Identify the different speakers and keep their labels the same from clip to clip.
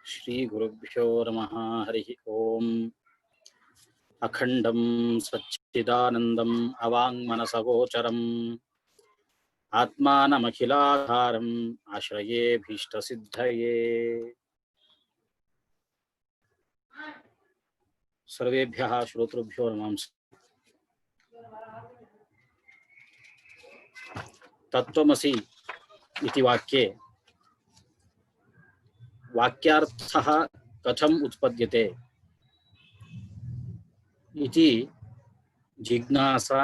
Speaker 1: श्री गुरुभ्यो नमः। हरिः ओम्। अखंडं सच्चिदानन्दम् अवाङ्मनसगोचरम् आत्मानमखिलाधारम् आश्रये भीष्टसिद्धये। सर्वेभ्यः श्रोतृभ्यो नमः। तत्त्वमसि इति वाक्ये वाक्यार्थः कथम् उत्पद्यते इति जिज्ञासा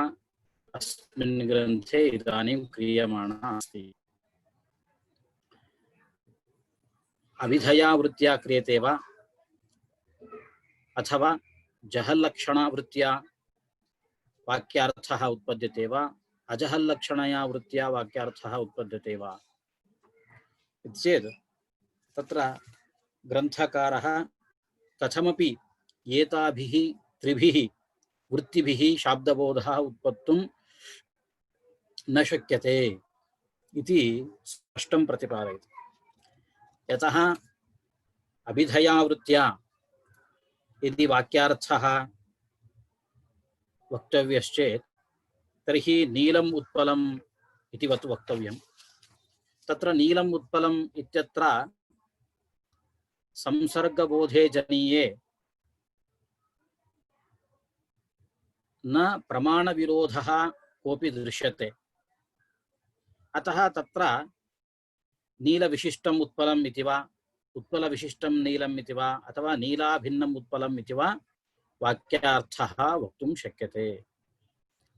Speaker 1: अस्मिन् ग्रन्थे इदानीं क्रियमाणा अस्ति। अविधया वृत्त्या क्रियते वा अथवा जहल्लक्षणा वृत्त्या वाक्यार्थः उत्पद्यते वा अजहल्लक्षणया वृत्त्या वाक्यार्थः उत्पद्यते वा इति चेत् तत्र ग्रन्थकारः कथमपि एताभिः त्रिभिः वृत्तिभिः शाब्दबोधः उत्पत्तुं न शक्यते इति स्पष्टं प्रतिपादयति। यतः अभिधया वृत्त्या यदि वाक्यार्थः वक्तव्यश्चेत् तर्हि नीलम् उत्पलम् इति वक्तव्यं। तत्र नीलम् उत्पलम् इत्यत्र संसर्गबोधे जनीये न प्रमाणविरोधः कोऽपि दृश्यते। अतः तत्र नीलविशिष्टम् उत्पलम् इति वा उत्पलविशिष्टं नीलम् इति वा अथवा नीलाभिन्नम् उत्पलम् इति वा वाक्यार्थः वक्तुं शक्यते।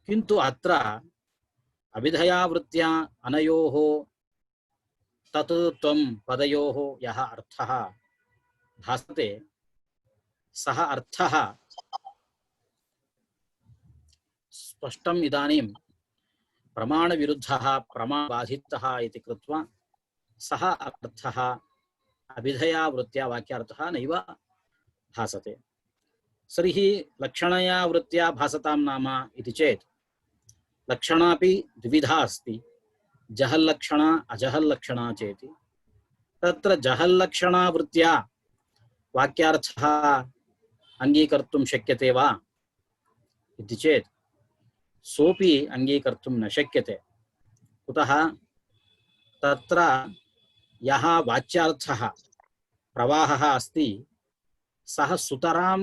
Speaker 1: किन्तु अत्र अभिधया वृत्त्या अनयोः तत् त्वं पदयोः यः अर्थः भासते सः अर्थः स्पष्टम् इदानीं प्रमाणविरुद्धः प्रमाणबाधितः इति कृत्वा सः अर्थः अभिधया वृत्त्या वाक्यार्थः नैव भासते। तर्हि लक्षणया वृत्त्या भासतां नाम इति चेत् लक्षणापि द्विविधा अस्ति, जहल्लक्षणा अजहल्लक्षणा चेति। तत्र जहल्लक्षणा वृत्त्या वाक्यार्थः अङ्गीकर्तुं शक्यते वा इति चेत् सोऽपि अङ्गीकर्तुं न शक्यते। कुतः तत्र यः वाच्यार्थः प्रवाहः अस्ति सः सुतरां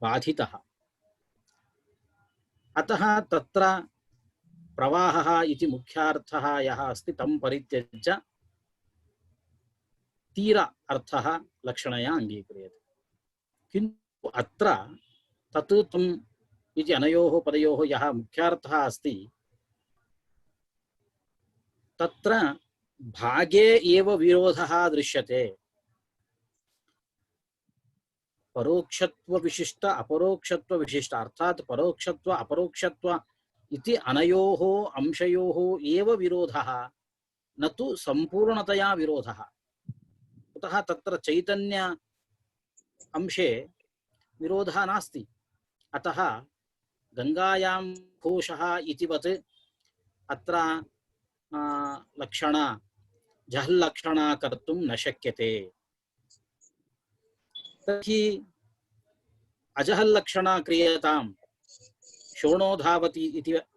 Speaker 1: बाधितः। अतः तत्र प्रवाहः इति मुख्यार्थः यः अस्ति तं परित्यज्य तीर अर्थः लक्षणया अङ्गीक्रियते। किन्तु अत्र तत् त्वम् इति अनयोः पदयोः यः मुख्यार्थः अस्ति तत्र भागे एव विरोधः दृश्यते। परोक्षत्व विशिष्ट अपरोक्षत्व विशिष्ट अर्थात परोक्षत्व अपरोक्षत्व इति अनयोः अंशयोः एव विरोधः, न तु संपूर्णतया विरोधः। कुतः तत्र चैतन्य अंशे विरोधः नास्ति। अतः गंगायां घोषः इतिवत् अत्र लक्षणा जहल्लक्षणा कर्तुं न शक्यते। तर्हि अजहल्लक्षणा क्रियतां शोणोधावति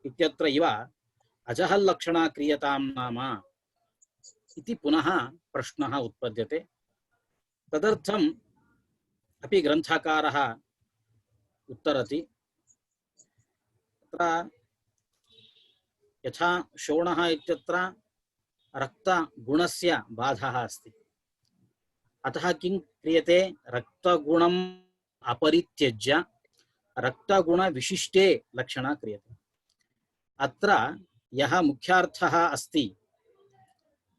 Speaker 1: इत्यत्र इव अजहल्लक्षणा क्रियतां नाम इति पुनः प्रश्नः उत्पद्यते। तदर्थम् अपि ग्रन्थकारः उत्तरति। तत्र यथा शोणः इत्यत्र रक्तगुणस्य बाधः अस्ति, अतः किं क्रियते, रक्तगुणम् अपरित्यज्य रक्तगुणविशिष्टे लक्षणा क्रियते। अत्र यः मुख्यार्थः अस्ति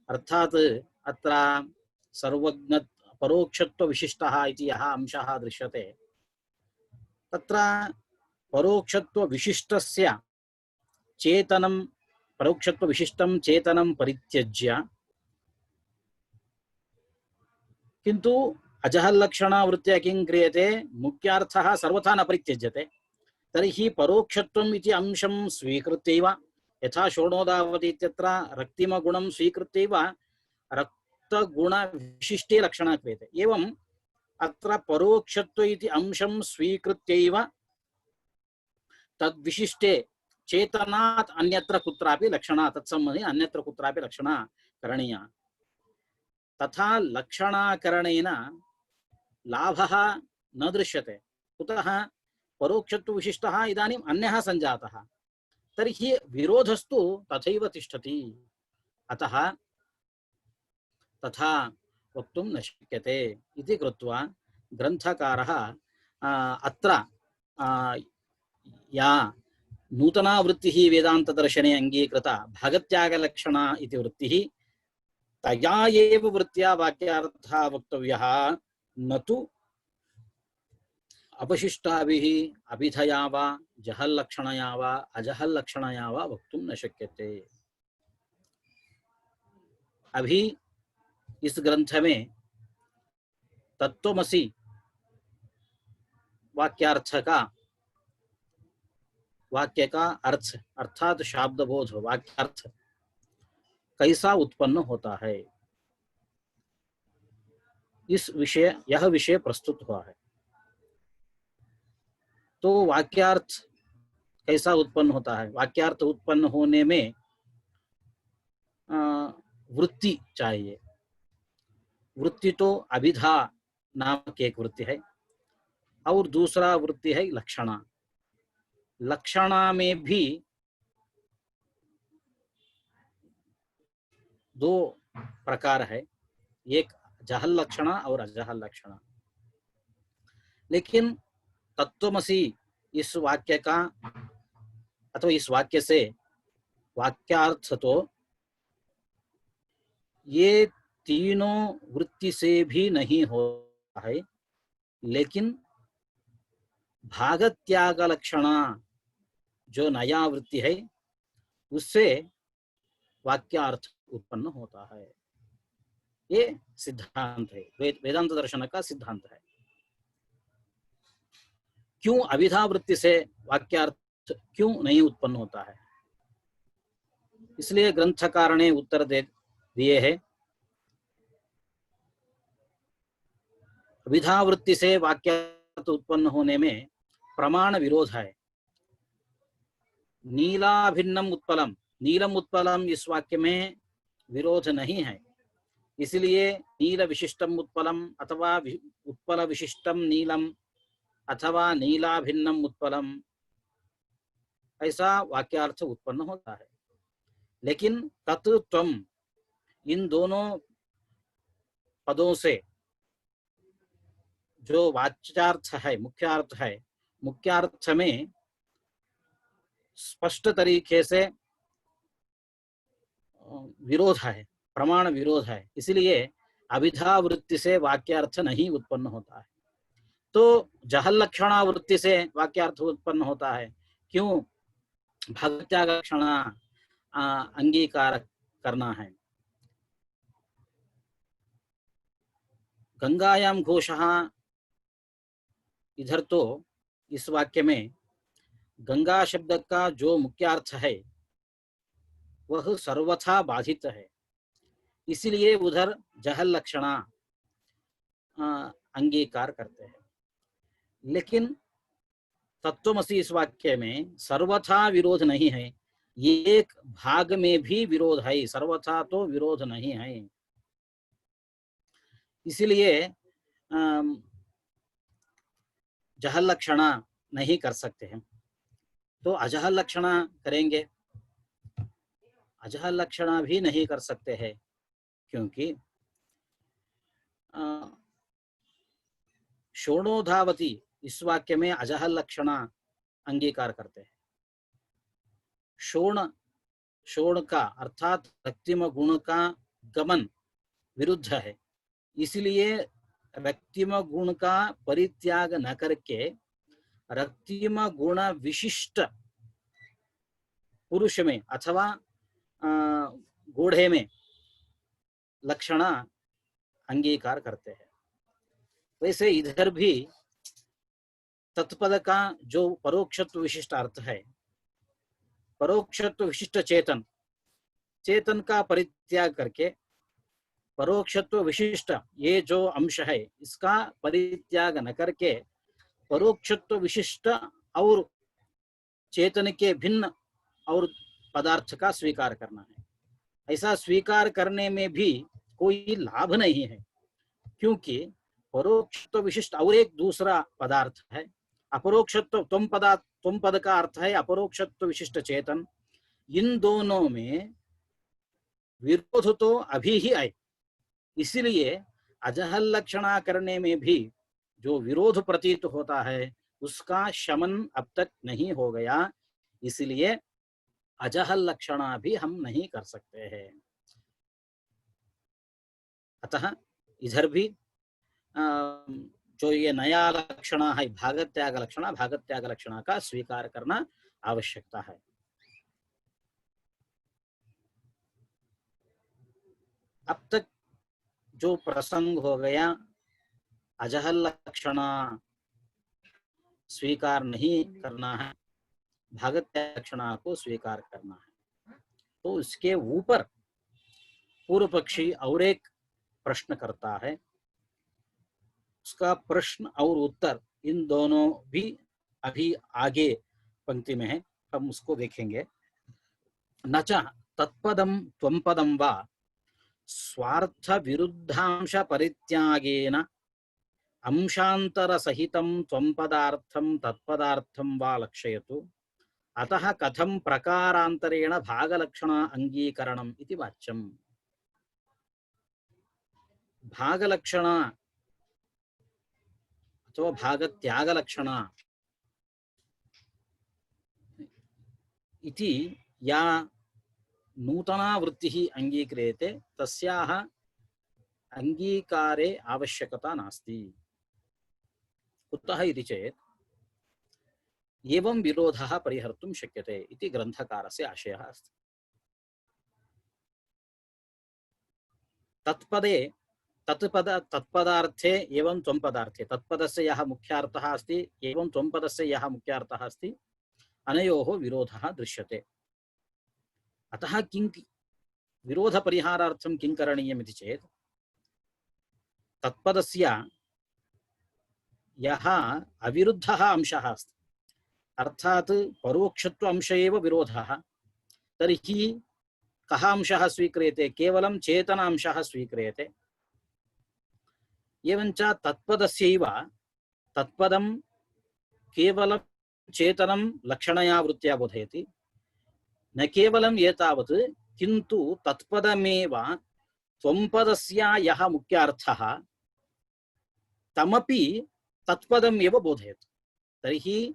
Speaker 1: अर्थात् अत्र सर्वज्ञ परोक्षत्वविशिष्टः इति यः अंशः दृश्यते तत्र परोक्षत्वविशिष्टस्य चेतनं परोक्षत्वविशिष्टं चेतनं परित्यज्य किन्तु अजहल्लक्षणा वृत्त्या किं क्रियते, मुख्यार्थः सर्वथा न परित्यज्यते। तर्हि परोक्षत्वम् इति अंशं स्वीकृत्यैव यथा शोणोदावति इत्यत्र रक्तिमगुणं स्वीकृत्यैव रक्तगुणविशिष्टे लक्षणा क्रियते। एवं अत्र परोक्षत्व इति अंशं स्वीकृत्यैव तद्विशिष्टे चेतनात् अन्यत्र कुत्रापि लक्षणा तत्सम्बन्धि अन्यत्र कुत्रापि लक्षणा करणीया। तथा लक्षणाकरणेन लाभः न दृश्यते। कुतः? परोक्षत्व विशिष्टः इदानीम् अन्यः सञ्जातः, तर्हि विरोधस्तु तथैव तिष्ठति। अतः तथा वक्तुं न शक्यते इति कृत्वा ग्रन्थकारः अत्र या नूतना वृत्तिः वेदान्तदर्शने अङ्गीकृता भागत्यागलक्षणा इति वृत्तिः, तया एव वृत्त्या वाक्यार्थः वक्तव्यः, न तु अपशिष्टाभिः अभिधया वा जहल्लक्षणया वा अजहल्लक्षणया वा वक्तुं न शक्यते। अभी इस ग्रंथ में तत्त्वमसि वाक्यार्थ का वाक्य का अर्थ अर्थात शाब्दबोध वाक्यार्थ कैसा उत्पन्न होता है, यह विषय प्रस्तुत हुआ है। तो वाक्यार्थ कैसा उत्पन्न होता है? वाक्यार्थ उत्पन्न होने में वृत्ति चाहिए। वृत्ति तो अभिधा नामक एक वृत्ति है और दूसरा वृत्ति है लक्षणा। लक्षणा में भी दो प्रकार है, एक जहल लक्षणा और अजहल लक्षणा। लेकिन तत्त्वमसि इस वाक्य का अथवा इस वाक्य से वाक्यार्थ तो ये तीनों वृत्ति से भी नहीं होता है, लेकिन भागत्याग लक्षणा जो नया वृत्ति है उससे वाक्यार्थ उत्पन्न होता है। ये सिद्धांत है, वेदांत दर्शन का सिद्धांत है। क्यों अभिधा वृत्ति से वाक्यार्थ क्यों नहीं उत्पन्न होता है? इसलिए ग्रंथकार ने उत्तर दिए है। अभिधा वृत्ति से वाक्यार्थ उत्पन्न होने में प्रमाण विरोध है। नीलाभिन्नम उत्पलम, नीलम उत्पलम इस वाक्य में विरोध नहीं है, इसलिए नील विशिष्टम उत्पलम अथवा उत्पल विशिष्टम नीलम अथवा नीलाभिन्नम उत्पलम ऐसा वाक्यार्थ उत्पन्न होता है। लेकिन तत्त्वम इन दोनों पदों से जो वाच्यार्थ है, मुख्यार्थ है, मुख्यार्थ में स्पष्ट तरीके से विरोध है, प्रमाण विरोध है, इसलिए अभिधा वृत्ति से वाक्यार्थ नहीं उत्पन्न होता है। तो जहल लक्षणा वृत्ति से वाक्यार्थ उत्पन्न होता है। क्यों? भागत्याग लक्षणा अंगीकार करना है। गंगायाम घोषः, इधर तो इस वाक्य में गंगा शब्द का जो मुख्यार्थ है वह सर्वथा बाधित है, इसलिए उधर जहल लक्षणा अंगीकार करते हैं। लेकिन तत्त्वमसि इस वाक्य में सर्वथा विरोध नहीं है, ये एक भाग में भी विरोध है, सर्वथा तो विरोध नहीं है। इसलिए जहल लक्षणा नहीं कर सकते हैं, तो अजहल लक्षणा करेंगे। अजहल लक्षणा भी नहीं कर सकते हैं क्योंकि शोणोधावती इस वाक्य में अजहल लक्षणा अंगीकार करते हैं। शोण का अर्थात रक्तिम गुण का गमन विरुद्ध है, इसलिए रक्तिम गुण का परित्याग न करके रक्तिम गुण विशिष्ट पुरुष में अथवा गूढ़े में लक्षणा अंगीकार करते हैं। वैसे इधर भी तत्पद का जो परोक्षत्व विशिष्ट अर्थ है, परोक्षत्व विशिष्ट चेतन, चेतन का परित्याग करके परोक्षत्व विशिष्ट ये जो अंश है इसका परित्याग न करके परोक्षत्व विशिष्ट और चेतन के भिन्न और पदार्थ का स्वीकार करना है। ऐसा स्वीकार करने में भी कोई लाभ नहीं है, क्योंकि परोक्षत्व विशिष्ट और एक दूसरा पदार्थ है। अपरोक्षत्व त्वम पद का अर्थ है अपरोक्षत्व विशिष्ट चेतन। इन दोनों में विरोध तो अभी ही आए, इसलिए अजहल लक्षणा करने में भी जो विरोध प्रतीत होता है उसका शमन अब तक नहीं हो गया, इसलिए अजहल लक्षणा भी हम नहीं कर सकते हैं। अतः इधर भी जो ये नया लक्षणा है भागत्याग लक्षणा का स्वीकार करना आवश्यकता है। अब तक जो प्रसंग हो गया अजहल लक्षणा स्वीकार नहीं करना है, भागत्याग लक्षणा को स्वीकार करना है, तो इसके ऊपर पूर्व पक्षी और एक प्रश्न करता है। उसका प्रश्न और उत्तर इन दोनों भी अभी आगे पंक्ति में है, हम उसको देखेंगे। न च तत्पदं त्वं पदं वा स्वार्थ विरुद्धांश परित्यागेन अंशांतर सहितं त्वं पदार्थं तत्पदार्थं वा लक्षयतु अतः कथं प्रकारांतरेण भागलक्षण अंगीकरणम् इति वाच्यम्। भागलक्षण अथवा भागत्यागलक्षण इति या नूतना वृत्तिः अंगीक्रियते तस्याः अंगीकारे आवश्यकता नास्ति। कुतः इति चेत् एवं विरोधः परिहर्तुं शक्यते इति ग्रन्थकारस्य आशयः अस्ति। तत्पदे तत्पदार्थे एवं त्वं पदार्थे तत्पदस्य यः मुख्यार्थः अस्ति एवं त्वं पदस्य यः मुख्यार्थः अस्ति अनयोः विरोधः दृश्यते। अतः किं विरोध परिहारार्थं किं करणीयम् इति चेत् तत्पदस्य यः अविरुद्धः अंशः अस्ति अर्थात् परोक्षत्व अंश एव विरोधः, तर्हि कः अंशः स्वीक्रियते? केवलं चेतन अंशः स्वीक्रियते। एवञ्च तत्पदस्यैव तत्पदं केवलं चेतनं लक्षणया वृत्त्या बोधयति। न केवलं एतावत् किन्तु तत्पदमेव त्वंपदस्य यः मुख्यार्थः तमपि तत्पदम् एव बोधयति। तर्हि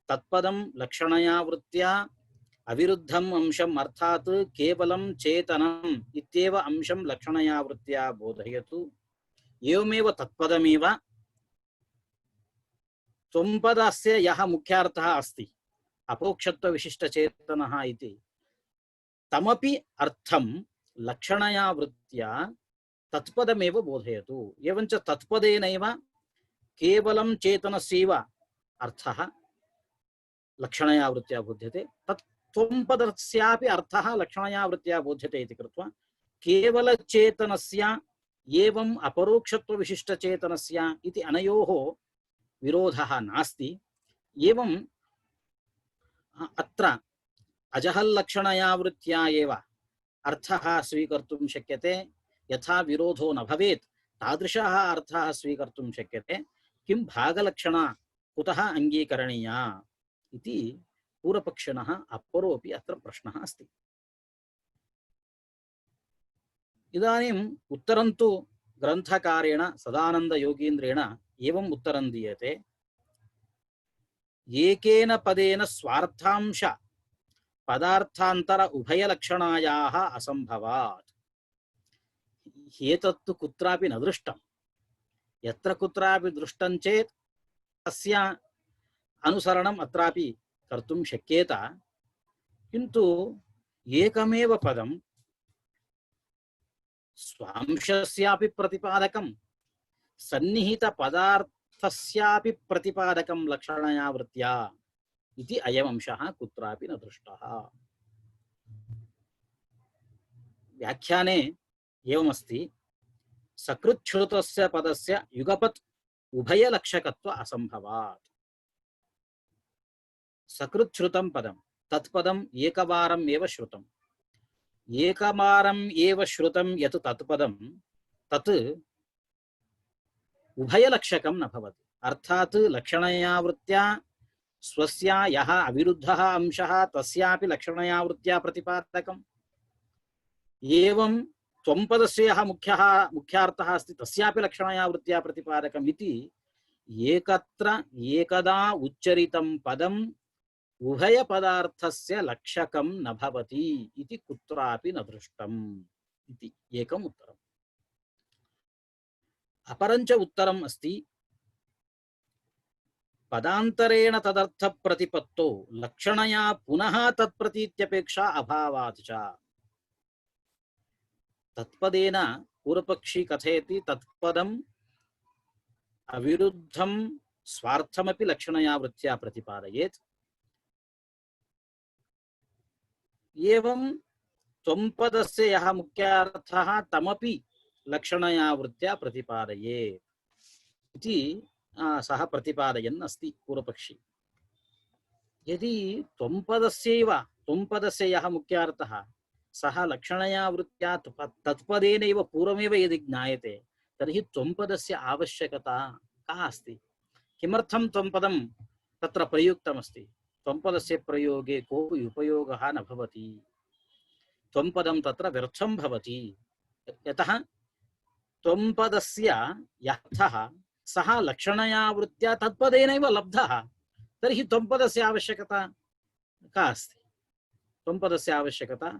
Speaker 1: तत्पदं लक्षणया वृत्त्या अविरुद्धम् अंशम् अर्थात् केवलं चेतनम् इत्येव अंशं लक्षणया वृत्त्या बोधयतु। एवमेव तत्पदमेव त्वंपदस्य यः मुख्यार्थः अस्ति अपोक्षत्व विशिष्ट चेतनः इति तमपि अर्थं लक्षणया वृत्त्या तत्पदमेव बोधयतु। एवञ्च तत्पदेनैव केवलं चेतनस्यैव अर्थः लक्षणया वृत्त्या बोध्यते, तत् त्वंपदस्यापि अर्थः लक्षणया वृत्त्या बोध्यते इति कृत्वा केवल चेतनस्य एवं अपरोक्षत्व विशिष्ट चेतनस्य इति अनयोः विरोधः नास्ति। एवं अत्र अजहल लक्षणया वृत्त्या एव अर्थः स्वीकर्तुं शक्यते। यथा विरोधो न भवेत् तादृशः अर्थः स्वीकर्तुं शक्यते। किं भागलक्षणा कुतः अंगीकरणीया इति पूर्वपक्षिणः अपरोपि अत्र प्रश्नः अस्ति। इदानीम् उत्तरं तु ग्रन्थकारेण सदानंद योगीन्द्रेण एवम् उत्तरं दीयते। एकेन पदेन स्वार्थांश पदार्थान्तर उभयलक्षणायाः असंभवात्। एतत्तु कुत्रापि न दृष्टम्। यत्र कुत्रापि दृष्टं चेत् तस्य अनुसरणम् अत्रापि कर्तुं शक्येत, किन्तु एकमेव पदं स्वांशस्यापि प्रतिपादकं सन्निहित पदार्थस्यापि प्रतिपादकं लक्षणया वृत्त्या इति अयमंशः कुत्रापि न दृष्टः। व्याख्याने एवमस्ति। सकृच्छ्रुतस्य पदस्य युगपत् उभयलक्षकत्व असंभवात्। सकृच्छ्रुतं पदं तत्पदम् एकवारम् एव श्रुतम्, एकवारम् एव श्रुतं यत् तत्पदं तत् उभयलक्षकं न भवति। अर्थात् लक्षणया वृत्त्या स्वस्य यः अविरुद्धः अंशः तस्यापि लक्षणया वृत्त्या प्रतिपादकम्, एवं त्वंपदस्य यः मुख्यार्थः अस्ति तस्यापि लक्षणया वृत्त्या प्रतिपादकम् इति एकत्र एकदा उच्चरितं पदम् उभय पदार्थस्य लक्षकं न भवति इति कुत्रापि न दृष्टम् इति एकम् उत्तरम्। अपरञ्च उत्तरम् अस्ति पदान्तरेण तदर्थ प्रतिपत्तो लक्षणया पुनः तत्प्रतीत्यपेक्षा अभावात् च। तत्पदेन पूर्वपक्षी कथयति तत्पदम् अविरुद्धं स्वार्थमपि लक्षणया वृत्त्या प्रतिपादयेत्, एवं त्वंपदस्य यः मुख्यार्थः तमपि लक्षणया वृत्त्या प्रतिपादयेत् इति सः प्रतिपादयन् अस्ति पूर्वपक्षी। यदि त्वंपदस्य यः मुख्यार्थः सः लक्षणया वृत्त्या तत्पदेनैव पूर्वमेव यदि ज्ञायते तर्हि त्वंपदस्य आवश्यकता का अस्ति? किमर्थं त्वंपदं तत्र प्रयुक्तमस्ति? त्वंपदस्य प्रयोगे कोऽपि उपयोगः न भवति, त्वंपदं तत्र व्यर्थं भवति। यतः त्वंपदस्य यर्थः सः लक्षणया वृत्त्या तत्पदेनैव लब्धः, तर्हि त्वंपदस्य आवश्यकता का अस्ति? त्वंपदस्य आवश्यकता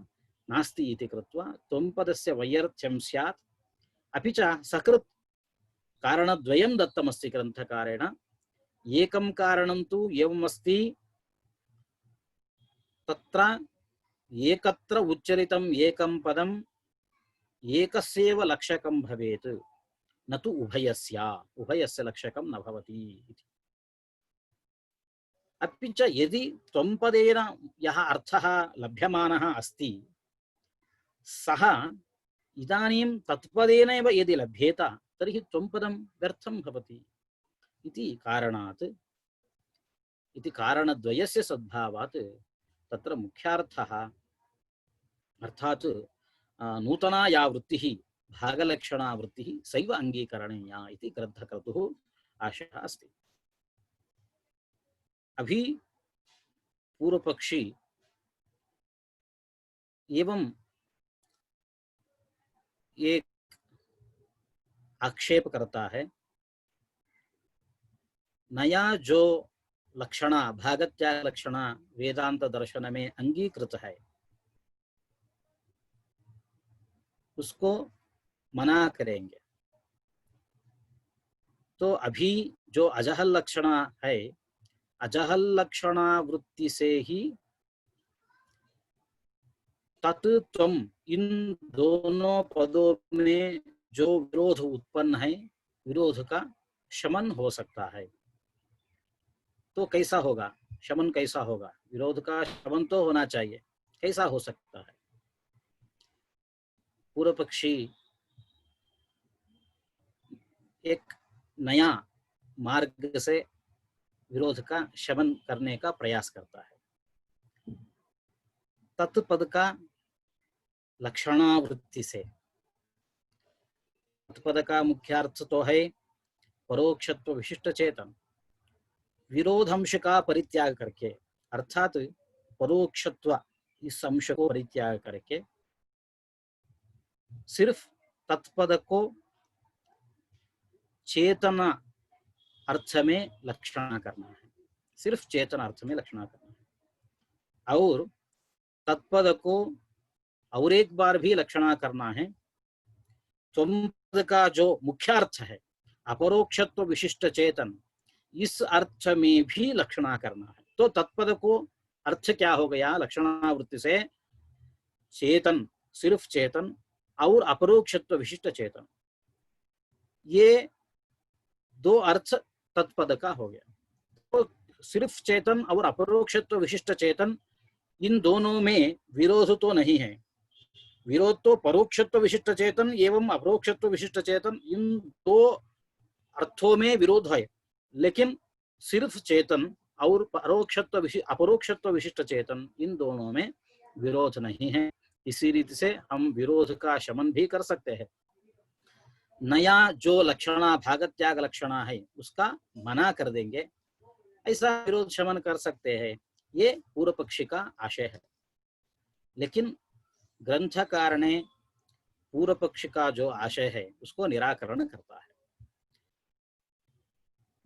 Speaker 1: नास्ति इति कृत्वा त्वंपदस्य वैयर्थ्यं स्यात्। अपि च सकृत् कारणद्वयं दत्तमस्ति ग्रन्थकारेण। एकं कारणं तु एवमस्ति, तत्र एकत्र उच्चरितम् एकं पदम् एकस्यैव लक्षकं भवेत्, न तु उभयस्य लक्षकं न भवति इति। अपि च यदि त्वंपदेन यः अर्थः लभ्यमानः अस्ति सः इदानीं तत्पदेनैव यदि लभ्येत तर्हि त्वंपदं व्यर्थं भवति इति कारणात्, इति कारणद्वयस्य सद्भावात् तत्र मुख्यार्थः अर्थात् नूतना या वृत्तिः भागलक्षणा वृत्तिः सैव अङ्गीकरणीया इति ग्रन्थकर्तुः आशयः अस्ति। अभी पूर्वपक्षी एवं एक आक्षेप करता है, नया जो लक्षणा भागत्याग लक्षणा वेदांत दर्शन में अंगीकृत है उसको मना करेंगे। तो अभी जो अजहल लक्षणा है, अजहल लक्षणा वृत्ति से ही तत्त्वम इन दोनों पदों में जो विरोध उत्पन्न है, विरोध का शमन हो सकता है। तो कैसा होगा शमन? कैसा होगा? विरोध का शमन तो होना चाहिए, कैसा हो सकता है? पूर्व पक्षी एक नया मार्ग से विरोध का शमन करने का प्रयास करता है। तत्पद का लक्षणावृत्ति से, तत्पद का मुख्य अर्थ तो है परोक्षत्व विशिष्ट चेतन, विरोधांश का परित्याग करके अर्थात परोक्षत्व इस अंश को परित्याग करके सिर्फ तत्पद को चेतन अर्थ में लक्षणा करना है, सिर्फ चेतन अर्थ में लक्षणा करना है, और तत्पद को और एक बार भी लक्षणा करना है। त्वंपद का जो मुख्य अर्थ है अपरोक्षत्व विशिष्ट चेतन, इस अर्थ में भी लक्षणा करना है। तो तत्पद को अर्थ क्या हो गया? लक्षणावृत्ति से चेतन, सिर्फ चेतन और अपरोक्षत्व विशिष्ट चेतन, ये दो अर्थ तत्पद का हो गया। तो सिर्फ चेतन और अपरोक्षत्व विशिष्ट चेतन, इन दोनों में विरोध तो नहीं है। विरोध तो परोक्षत्व विशिष्ट चेतन एवं अपरोक्षत्व विशिष्ट चेतन, इन दो अर्थों में विरोध है, लेकिन सिर्फ चेतन और अपरोक्षत्व विशिष्ट चेतन, इन दोनों में विरोध नहीं है। इसी रीति से हम विरोध का शमन भी कर सकते हैं। नया जो लक्षणा भागत्याग लक्षणा है उसका मना कर देंगे, ऐसा विरोध शमन कर सकते हैं। ये पूर्व पक्षी का आशय है। लेकिन ग्रंथकार ने पूर्व पक्ष का जो आशय है उसको निराकरण करता है।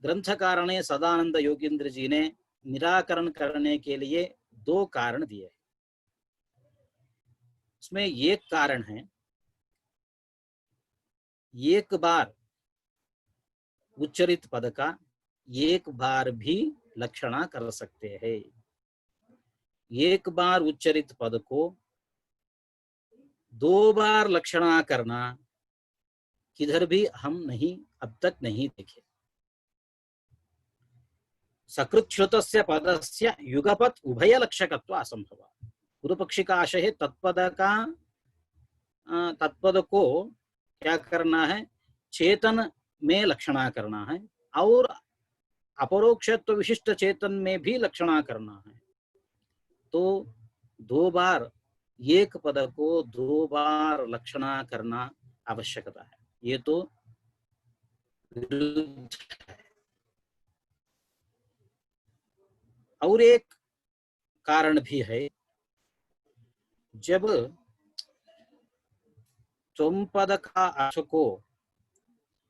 Speaker 1: ग्रंथकार ने सदानंद योगींद्र जी ने निराकरण करने के लिए दो कारण दिए। उसमें एक कारण है, एक बार उच्चरित पद का एक बार भी लक्षणा कर सकते हैं। एक बार उच्चरित पद को दो बार लक्षणा करना किधर भी हम नहीं अब तक नहीं देखे। सकृच्छ्रुतस्य पदस्य युगपत उभय लक्षकत्व असंभव। पूर्व पक्षी का आशय है तत्पद को क्या करना है, चेतन में लक्षणा करना है और अपरोक्षत्व विशिष्ट चेतन में भी लक्षणा करना है। तो दो बार एक पद को दो बार लक्षणा करना आवश्यकता है, ये तो विरुद्ध है। और एक कारण भी है, जब चौपद का अर्थ को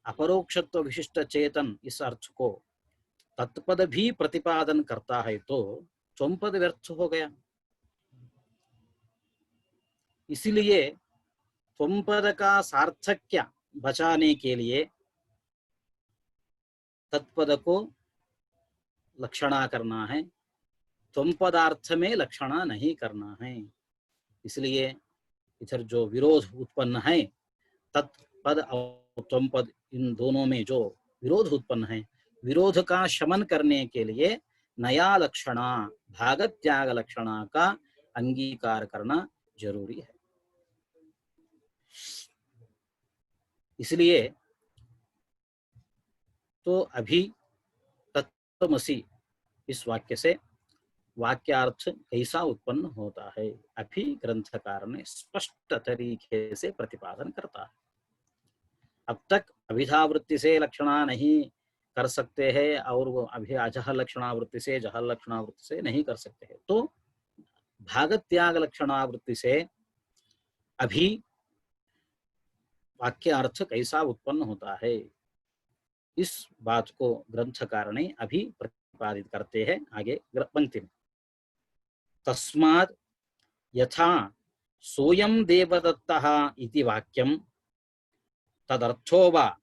Speaker 1: अपरोक्षत्व विशिष्ट चेतन इस अर्थ को तत्पद भी प्रतिपादन करता है तो चौपद व्यर्थ हो गया। इसलिए त्वंपद का सार्थक्य बचाने के लिए तत्पद को लक्षणा करना है, त्वंपदार्थ में लक्षणा नहीं करना है। इसलिए इधर जो विरोध उत्पन्न है, तत्पद और त्वंपद इन दोनों में जो विरोध उत्पन्न है, विरोध का शमन करने के लिए नया लक्षणा भागत्याग लक्षणा का अंगीकार करना जरूरी है। इसलिए तो अभी तत्त्वमसि इस वाक्य से वाक्यार्थ कैसा उत्पन्न होता है, अभी ग्रंथकार ने स्पष्ट तरीके से प्रतिपादन करता है। अब तक अभिधावृत्ति से लक्षणा नहीं कर सकते हैं और वो अभी अजह लक्षणावृत्ति से जह लक्षणावृत्ति से नहीं कर सकते हैं, तो भागत्याग लक्षणावृत्ति से अभी वाक्यार्थ कैसा उत्पन्न होता है, इस बात को ग्रंथकार ने अभी प्रतिपादित करते हैं आगे पंक्ति में। तस्मात् यथा सोयं देवदत्तः इति वाक्यं तदर्थो वा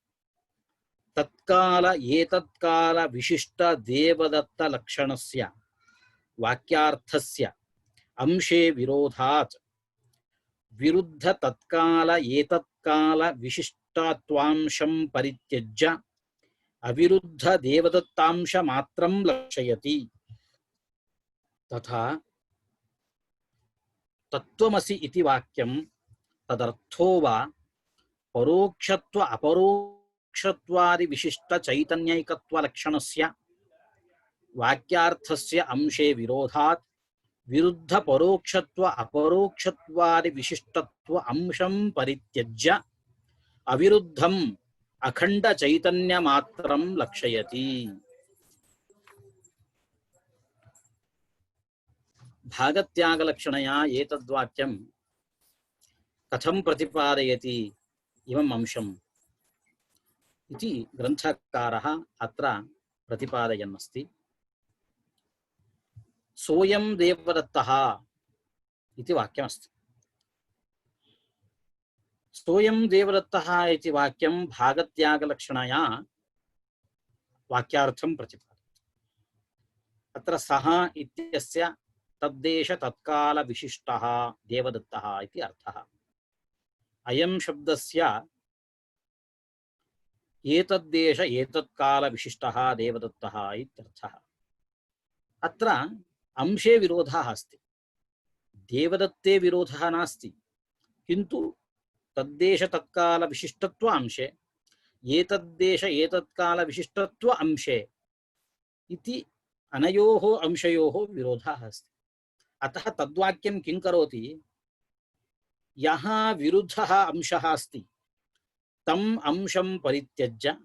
Speaker 1: तत्काल एतत्काल विशिष्ट देवदत्त लक्षणस्य वाक्यार्थस्य अंशे विरोधात् विरुद्ध तत्काल एतत्काल विशिष्टत्वांशं परित्यज्य अविरुद्ध देवदत्तांश मात्रं लक्षयति। तथा तत्त्वमसि इति वाक्यं तदर्थो वा परोक्षत्व अपरोक्षत्वादि विशिष्ट चैतन्यैकत्व लक्षणस्य वाक्यार्थस्य अंशे विरोधात् विरुद्ध परोक्षत्व अपरोक्षत्वादि विशिष्टत्व अंशं परित्यज्य अविरुद्धम् अखंड चैतन्य मात्रं लक्षयति। भागत्याग लक्षणया एतद्वाक्यं कथं प्रतिपादयति इमम् अंशम् इति ग्रन्थकारः अत्र प्रतिपादयन् अस्ति। सोऽयं देवदत्तः इति वाक्यमस्ति। सोऽयं देवदत्तः इति वाक्यं भागत्यागलक्षणया वाक्यार्थं प्रतिपादयति। अत्र सः इत्यस्य तद्देश तत्काल विशिष्टः देवदत्तः इति अर्थः। अयं शब्दस्य एतद्देश एतत्काल विशिष्टः देवदत्तः इत्यर्थः। अत्र अंशे विरोधः अस्ति, देवदत्ते विरोधः नास्ति, किंतु तद्देश तत्काल विशिष्टत्व अंशे एतद्देश एतत्काल विशिष्टत्व अंशे इति अनयोः अंशयोः विरोधः अस्ति। अतः तद्वाक्यं किं करोति, यः विरुद्धः अंशः अस्ति तम् अंशं परित्यज्य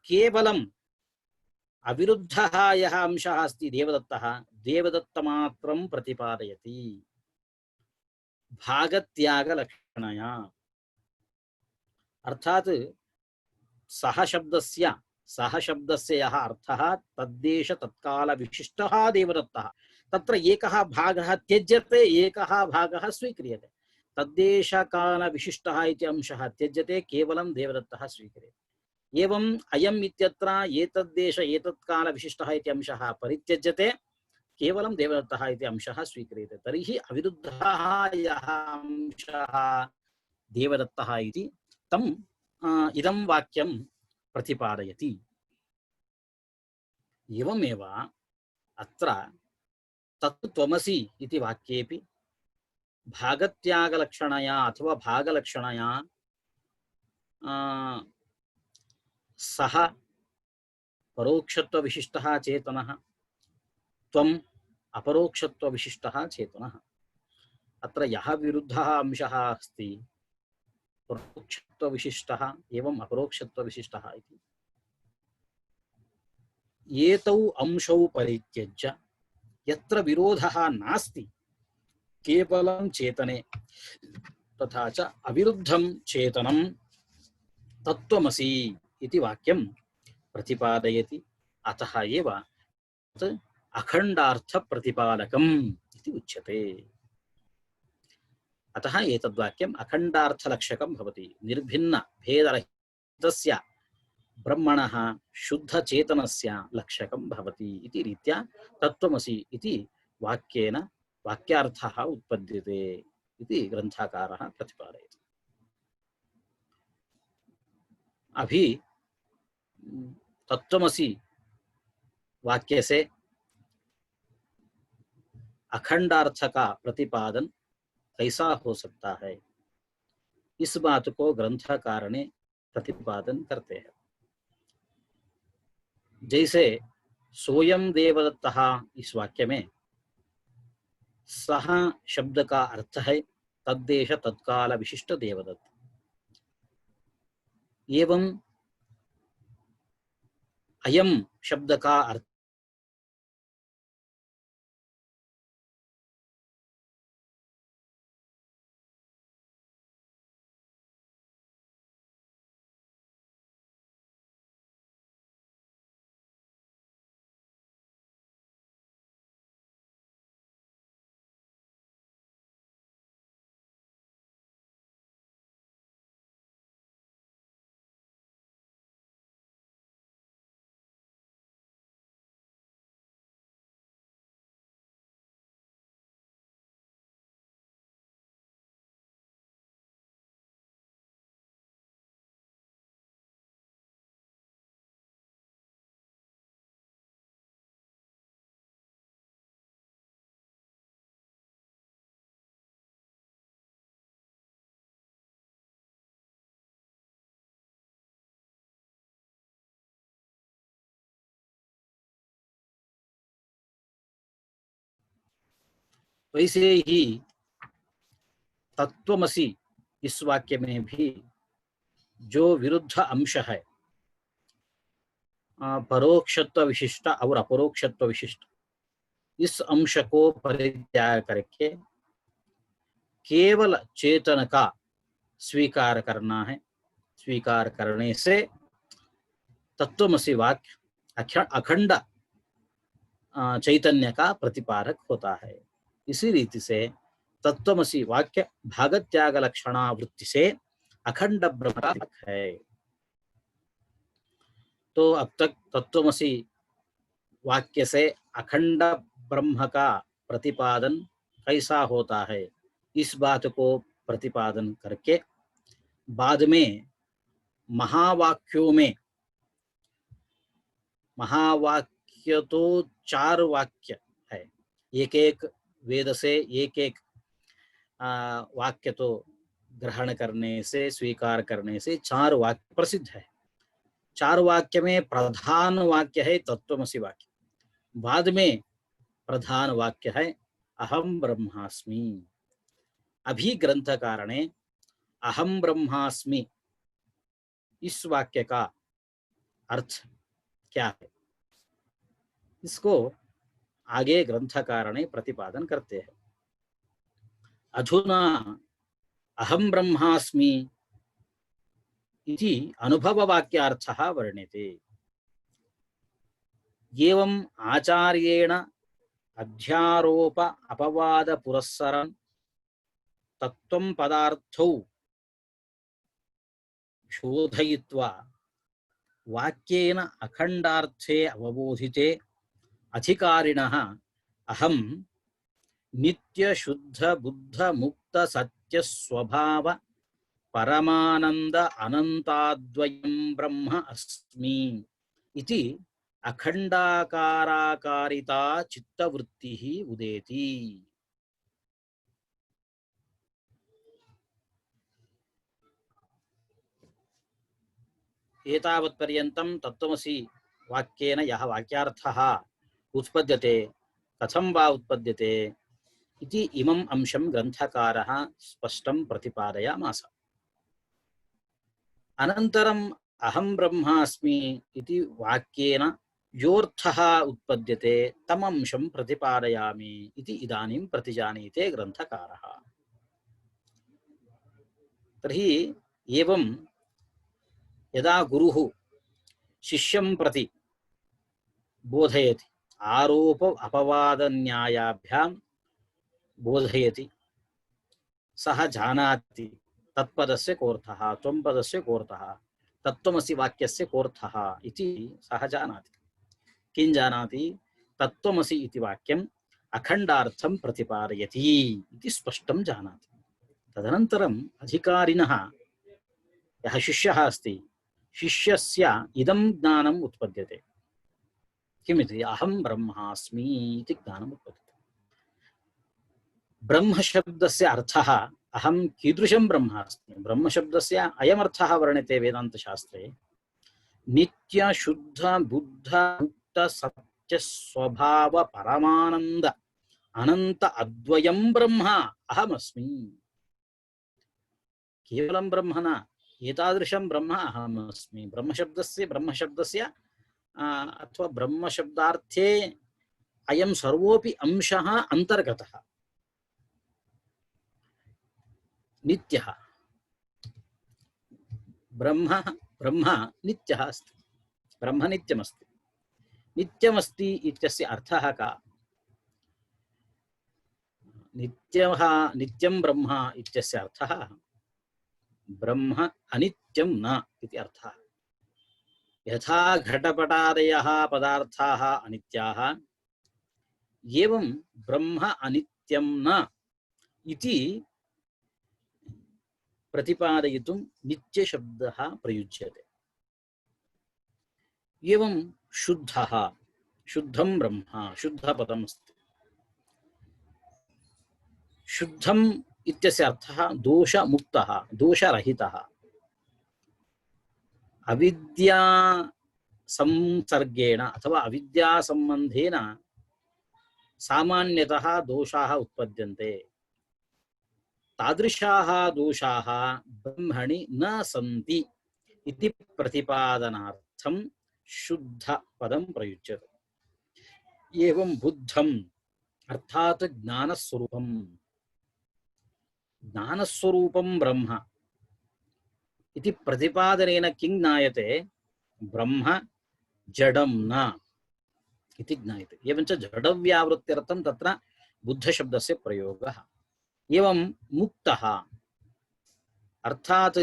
Speaker 1: केवलम् अविरुद्धः यः अंशः अस्ति देवदत्तः देवदत्तमात्रं प्रतिपादयति भागत्यागलक्षणया। अर्थात सह शब्दस्य यः अर्थः तद्देश तत्काल विशिष्टः देवदत्तः, तत्र एकः भागः त्यज्यते, एकः भागः स्वीक्रियते। तद्देश काल विशिष्टः इति अंशः त्यज्यते, केवलं देवदत्तः स्वीक्रियते। एवम् अयम् इत्यत्र एतद्देश एतत्काल विशिष्टः इति अंशः परित्यज्यते, केवलं देवदत्तः इति अंशः स्वीक्रियते। तर्हि अविरुद्धः यः अंशः देवदत्तः इति तम् इदं वाक्यं प्रतिपादयति। एवमेव अत्र तत् त्वमसि इति वाक्येपि भागत्यागलक्षणया अथवा भागलक्षणया सः परोक्षत्वविशिष्टः चेतनः, त्वम् अपरोक्षत्वविशिष्टः चेतनः। अत्र यः विरुद्धः अंशः अस्ति परोक्षत्वविशिष्टः एवं अपरोक्षत्वविशिष्टः इति, एतौ अंशौ परित्यज्य यत्र विरोधः नास्ति केवलं चेतने तथा च अविरुद्धं चेतनं तत्त्वमसि इति वाक्यं प्रतिपादयति। अतः एव तत् अखण्डार्थप्रतिपादकम् इति उच्यते। अतः एतद्वाक्यम् अखण्डार्थलक्षकं भवति, निर्भिन्न भेदरहितस्य ब्रह्मणः शुद्धचेतनस्य लक्षकं भवति इति रीत्या तत्त्वमसि इति वाक्येन वाक्यार्थः उत्पद्यते इति ग्रन्थकारः प्रतिपादयति। अभी तत्त्वमसि वाक्य से अखंडार्थ का प्रतिपादन कैसा हो सकता है, इस बात को ग्रंथकार ने प्रतिपादन करते हैं। जैसे सोयम देवदत्तः इस वाक्य में सह शब्द का अर्थ है तद्देश तत्काल विशिष्ट देवदत्त, एवं अयम शब्द का अर्थ वैसे ही तत्त्वमसि इस वाक्य में भी जो विरुद्ध अंश है परोक्षत्व विशिष्ट और अपरोक्षत्व विशिष्ट, इस अंश को परित्याग करके केवल चेतन का स्वीकार करना है। स्वीकार करने से तत्त्वमसि वाक्य अखंड चैतन्य का प्रतिपादक होता है। इसी रीति से तत्त्वमसि वाक्य भागत्याग लक्षणा वृत्ति से अखंड ब्रह्म है। तो अब तक तत्त्वमसि वाक्य से अखंड ब्रह्म का प्रतिपादन कैसा होता है, इस बात को प्रतिपादन करके बाद में महावाक्यों में, महावाक्य तो 4 वाक्य है, एक एक वेद से एक एक वाक्य तो ग्रहण करने से, स्वीकार करने से 4 वाक्य प्रसिद्ध है। 4 वाक्य में प्रधान वाक्य है तत्त्वमसि वाक्य, बाद में प्रधान वाक्य है अहम ब्रह्मास्मि। अभी ग्रंथकार ने अहम ब्रह्मास्मि इस वाक्य का अर्थ क्या है, इसको आगे ग्रंथकार ने प्रतिपादन करते हैं। अधुना अहम ब्रह्मास्मि इति अनुभववाक्यार्थः वर्ण्यते। एवं आचार्येण अध्यारोप अपवाद पुरस्सरं तत्त्वं पदार्थौ शोधयित्वा वाक्येन अखंडार्थे अवबोधिते अधिकारिणः अहं नित्य शुद्ध बुद्ध मुक्त सत्य स्वभाव परमानंद अनंताद्वयं ब्रह्म अस्मि इति अखंडाकाराकारिता चित्तवृत्तिः उदेति। एतावत्पर्यन्तं तत्त्वमसि वाक्येन यः वाक्यार्थः उत्पद्यते, कथं वा उत्पद्यते इति इमम् अंशं ग्रन्थकारः स्पष्टं प्रतिपादयामास। अनन्तरम् अहं ब्रह्मास्मि इति वाक्येन योऽर्थः उत्पद्यते तम् अंशं प्रतिपादयामि इति इदानीं प्रतिजानीते ग्रन्थकारः। तर्हि एवं यदा गुरुः शिष्यं प्रति बोधयति, आरोप अपवाद न्यायाभ्यां बोधयति, सः जानाति तत्पदस्य कोऽर्थः, त्वं पदस्य कोऽर्थः, तत्त्वमसि वाक्यस्य कोऽर्थः इति सः जानाति। किं जानाति? तत्त्वमसि इति वाक्यम् अखण्डार्थं प्रतिपादयति इति स्पष्टं जानाति। तदनन्तरम् अधिकारिणः यः शिष्यः अस्ति, शिष्यस्य इदं ज्ञानम् उत्पद्यते। किमिति? अहं ब्रह्मास्मि इति ज्ञानम् उत्पद्यते। ब्रह्मशब्दस्य अर्थः अहं कीदृशं ब्रह्मास्मि। ब्रह्मशब्दस्य अयमर्थः वर्ण्यते वेदान्तशास्त्रे। नित्य शुद्ध बुद्ध मुक्त सत्य स्वभाव परमानंद अनंत अद्वयं ब्रह्म अहमस्मि। केवलं ब्रह्म न, एतादृशं ब्रह्म अहमस्मि। ब्रह्मशब्दस्य अथवा ब्रह्मशब्दार्थे अयं सर्वोऽपि अंशः अन्तर्गतः। नित्यः ब्रह्म नित्यः अस्ति, ब्रह्म नित्यमस्ति। नित्यमस्ति इत्यस्य अर्थः का? नित्यं ब्रह्म इत्यस्य अर्थः ब्रह्म अनित्यं न इति अर्थः। यथा घटपटादयः पदार्थाः अनित्याः, एवं ब्रह्म अनित्यं न इति प्रतिपादयितुं नित्यशब्दः प्रयुज्यते। एवं शुद्धः, शुद्धं ब्रह्म, शुद्धपदम् अस्ति। शुद्धम् इत्यस्य अर्थः दोषमुक्तः, दोषरहितः। अविद्या संसर्गेण अथवा अविद्या संबंधेन सामान्यतः दोषाः उत्पद्यन्ते। तादृशाः दोषाः ब्रह्मणि न सन्ति इति प्रतिपादनार्थं शुद्धपदं प्रयुज्यते। एवं बुद्धम् अर्थात् ज्ञानस्वरूपं ब्रह्म इति प्रतिपादनेन किं ज्ञायते? ब्रह्म जडं न इति ज्ञायते। एवञ्च जडव्यावृत्त्यर्थं तत्र बुद्धशब्दस्य प्रयोगः। एवं मुक्तः अर्थात्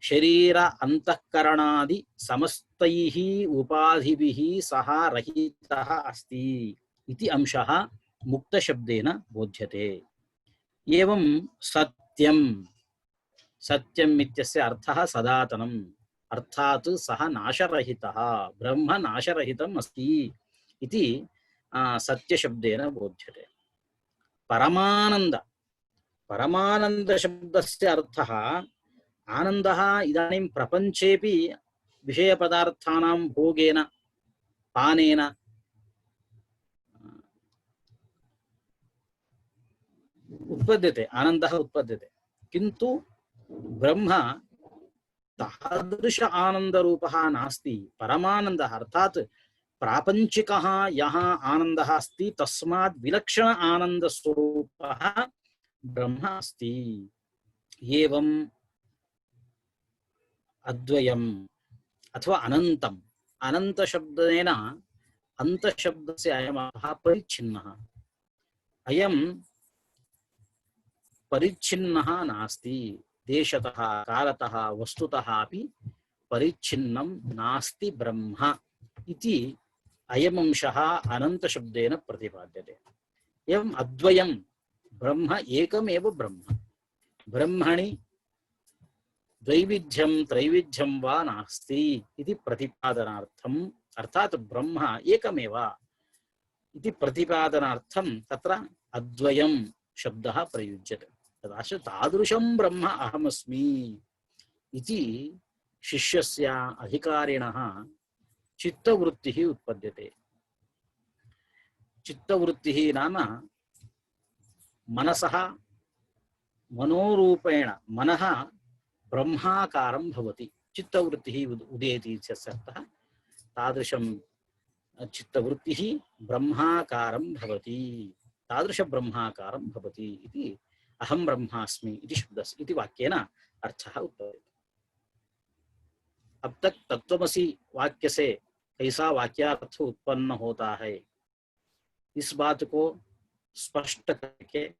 Speaker 1: शरीर अंतःकरणादि समस्तैः उपाधिभिः सह रहितः अस्ति इति अंशः मुक्तशब्देन बोध्यते। एवं सत्यं, सत्यम् इत्यस्य अर्थः सदातनम्, अर्थात् सः नाशरहितः, ब्रह्म नाशरहितम् अस्ति इति सत्यशब्देन बोध्यते। परमानंद, परमानंद शब्दस्य अर्थः आनंदः इदानीं प्रपंचेपि विषय पदार्थानां भोगेन पानेन उत्पद्यते, आनंदः उत्पद्यते, किंतु ब्रह्म तादृश आनंद रूपः नास्ति। परमानंदः अर्थात प्रापंचिकः यः आनंदः अस्ति तस्मात् विलक्षण आनंद स्वरूपः ब्रह्म अस्ति। एवं अद्वयम् अथवा अनंतम्, अनंत शब्देन अंत शब्दस्य अयमर्थः परिच्छिन्नः। अयं परिच्छिन्नः नास्ति, देशतः कालतः वस्तुतः अपि परिच्छिन्नं नास्ति ब्रह्म इति अयमंशः अनंत शब्देन प्रतिपाद्यते। एवं अद्वयं ब्रह्म एकमेव ब्रह्म, ब्रह्मणि द्वैविध्यं त्रैविध्यं वा नास्ति इति प्रतिपादनार्थम्, अर्थात ब्रह्म एकमेव इति प्रतिपादनार्थं तत्र अद्वयं शब्दः प्रयुज्यते। तदाच तादृशं ब्रह्म अहमस्मि इति शिष्यस्य अधिकारिणः चित्तवृत्तिः उत्पद्यते। चित्तवृत्तिः नाम मनसः मनोरूपेण मनः ब्रह्माकारं भवति, चित्तवृत्तिः उदेति इत्यर्थः। तादृशं चित्तवृत्तिः ब्रह्माकारं भवति, तादृश ब्रह्माकारं भवति इति अहं ब्रह्मास्मि इति शब्दस्य इति वाक्येन अर्थः उत्पद्यते। अब तक तत्त्वमसि वाक्य से कैसा वाक्यार्थ उत्पन्न होता है, इस बात को स्पष्ट करके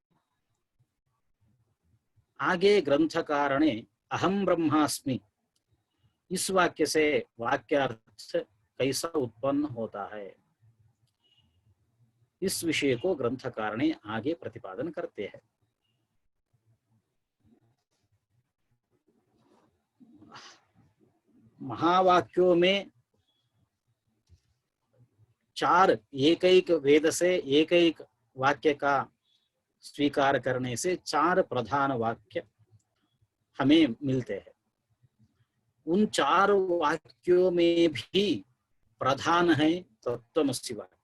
Speaker 1: आगे ग्रंथकार ने अहम ब्रह्मास्मि इस वाक्य से वाक्यार्थ कैसा उत्पन्न होता है, इस विषय को ग्रंथकार ने आगे प्रतिपादन करते हैं। महावाक्यों में चार एक एक वेद से एक एक वाक्य का स्वीकार करने से चार प्रधान वाक्य हमें मिलते हैं। उन चार वाक्यों में भी प्रधान है तत्त्वमसि वाक्य,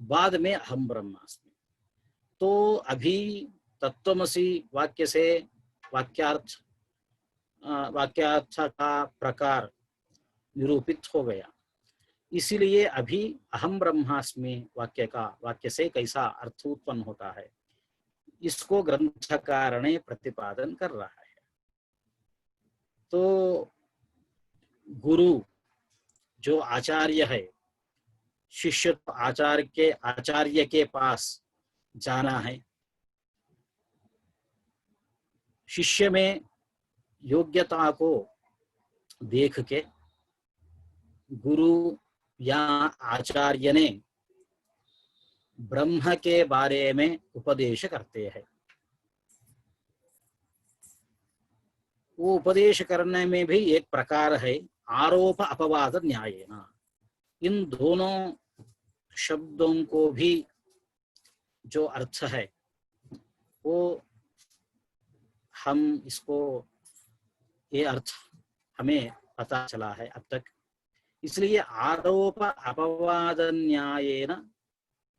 Speaker 1: बाद में अहम ब्रह्मास्मि। तो अभी तत्त्वमसि वाक्य से वाक्यार्थ का प्रकार निरूपित हो गया, इसीलिए अभी अहम ब्रह्मास्मि वाक्य से कैसा अर्थ उत्पन्न होता है, इसको ग्रंथकार ने प्रतिपादन कर रहा है। तो गुरु जो आचार्य है, शिष्य तो आचार्य के पास जाना है। शिष्य में योग्यता को देख के गुरु या आचार्य ने ब्रह्म के बारे में उपदेश करते हैं। वो उपदेश करने में भी एक प्रकार है आरोप अपवाद न्यायेन। इन दोनों शब्दों को भी जो अर्थ है वो हम इसको ये अर्थ हमें पता चला है अब तक। इसलिए आरोप अपवाद न्यायेन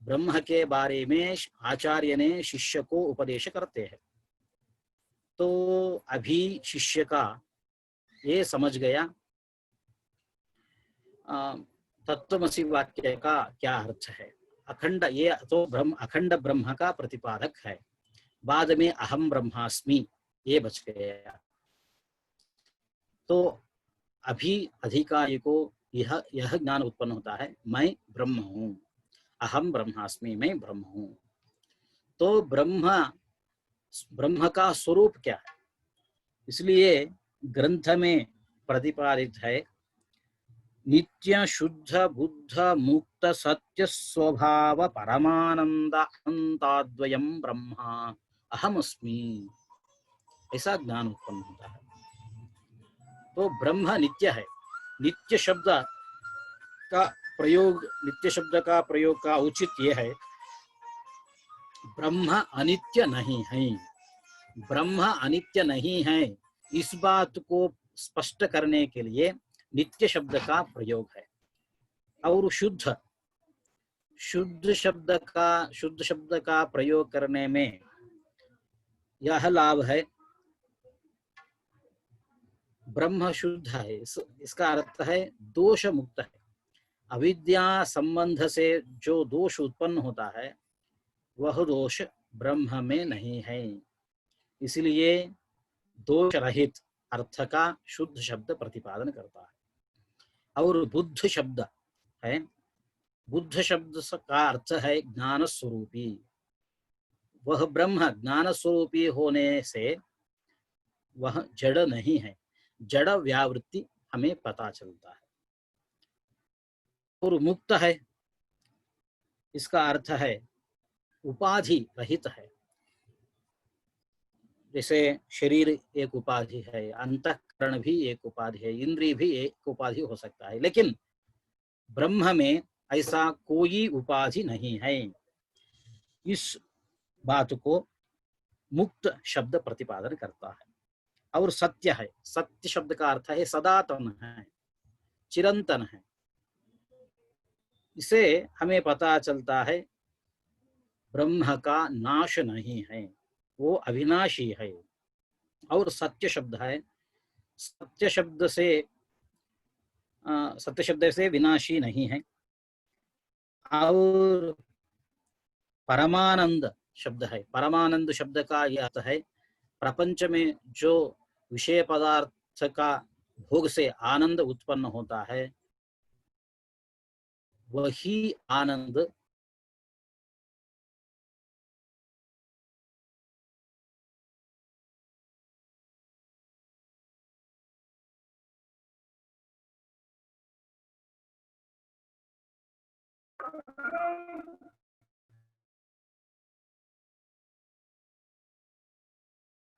Speaker 1: ब्रह्म के बारे में आचार्य ने शिष्य को उपदेश करते हैं। तो अभी शिष्य का ये समझ गया तत्त्वमसि वाक्य का क्या अर्थ है। अखंड, ये तो अखंड ब्रह्म का प्रतिपादक है। बाद में अहम ब्रह्मास्मि ये बच गया। तो अभी अधिकारी को यह ज्ञान उत्पन्न होता है, मैं ब्रह्म हूँ, अहम ब्रह्मास्मि, मैं ब्रह्म हूँ। तो ब्रह्म का स्वरूप क्या है, इसलिए ग्रंथ में प्रतिपादित है नित्य शुद्ध बुद्ध मुक्त सत्य स्वभाव परमानंद अनंताद्वयम् ब्रह्मा अहमस्मि, ऐसा ज्ञान उत्पन्न होता है। तो ब्रह्म नित्य है। नित्य शब्द का प्रयोग का औचित्य है, ब्रह्म अनित्य नहीं है। ब्रह्म अनित्य नहीं है, इस बात को स्पष्ट करने के लिए नित्य शब्द का प्रयोग है। और शुद्ध शुद्ध शब्द का प्रयोग करने में यह लाभ है, ब्रह्म शुद्ध है, इसका अर्थ है दोष मुक्त है। अविद्या संबंध से जो दोष उत्पन्न होता है वह दोष ब्रह्म में नहीं है, इसलिए दोष रहित अर्थ का शुद्ध शब्द प्रतिपादन करता है। और बुद्ध शब्द है, बुद्ध शब्द का अर्थ है ज्ञान स्वरूपी। वह ब्रह्म ज्ञान स्वरूपी होने से वह जड़ नहीं है, जड़ व्यावृत्ति हमें पता चलता है। और मुक्त है, इसका अर्थ है उपाधि रहित है। जैसे शरीर एक उपाधि है, अंतःकरण भी एक उपाधि है, इंद्रिय भी एक उपाधि हो सकता है, लेकिन ब्रह्म में ऐसा कोई उपाधि नहीं है। इस बात को मुक्त शब्द प्रतिपादन करता है। और सत्य है, सत्य शब्द का अर्थ है सदातन है, चिरंतन है। इसे हमें पता चलता है ब्रह्म का नाश नहीं है, वो अविनाशी है। और सत्य शब्द है, सत्य शब्द से विनाशी नहीं है। और परमानंद शब्द है, परमानंद शब्द का यह अर्थ है प्रपंच में जो विषय पदार्थ का भोग से आनंद उत्पन्न होता है वही आनंद